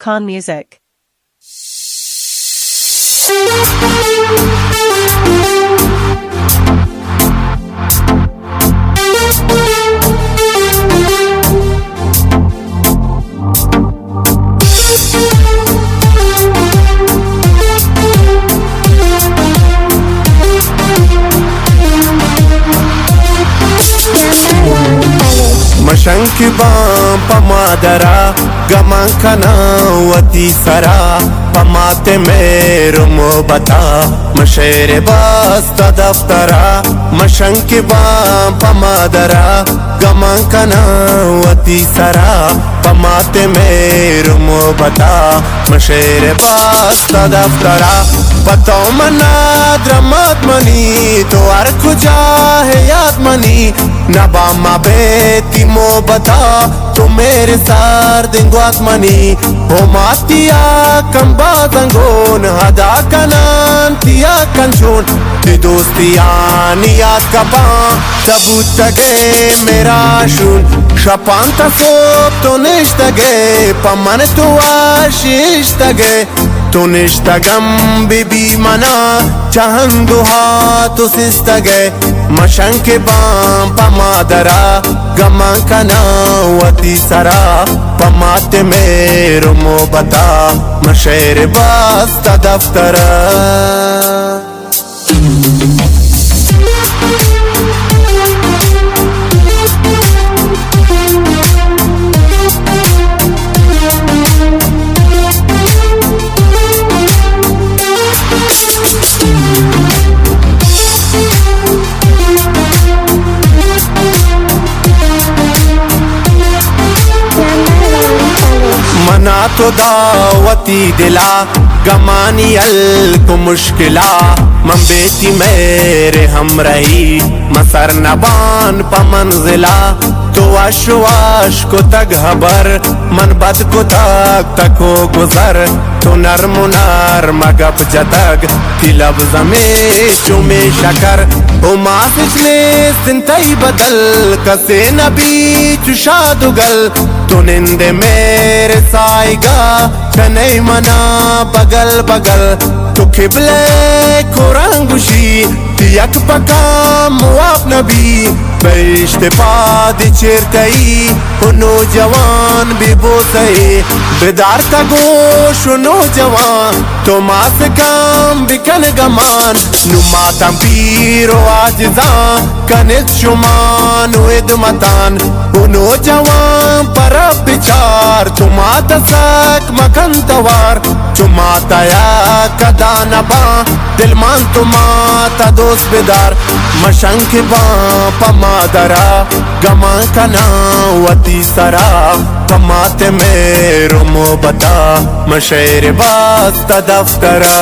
Khan Music. Mashanki bam pamadara gamankana wati sara pamate merum bata mashere basta daftara Mashanki bam pamadara gamankana wati sara pamate merum bata mashere basta daftara बताओ मना द्रमत money तो are खुजा है याद money नबामा बेती मो बता तो मेरे सार दिंगवात मनी हो मातिया कंबा जंगोन हदा कनान तिया कंचोन ती दोस्तिया नियात कपा तबू तगे मेरा शून शपांता सोप तो निश्तगे पमन तो आशीष तगे तो निश्तगम बिबी मना चाहंदुहा तो सिस्तगे मशंके बाम पमादरा गमांकना वती सरा पमाते मेरो मोबता मशेर बास्ता दफ्तरा मना तो दावती दिला गमानी अल को मुश्किला मंबेती मेरे हम रही मसर नबान पमंजिला तो आशवाश को तग हबर मन बद को तको गुजर तो नरम नार मगब जतग तिलब जमे चुमे शकर ओ माफिजने सिंतई बदल कसे नबी चुशादुगल तो निंदे मेरे साइगा कनई मना बगल बगल तो खिबले कुरंगुशी तियक पका मुआफ नबी बेश्ते पादी चिरतई उनो जवान बिबोतई बेदार का गोश उनो जवान तो मास काम बिकन गमान नुमाता पीरो आजिजा कनित शुमान उद मतान उनो जवान पर बिचार तुमाता सक मकन तवार तुमाता या कदा नबा दिलमान तुमाता दोस्त बेदार मशंक बा पमादरा गमांकना वती सरा पमाते मेरो मोबता मशेर बास्ता दफ्तरा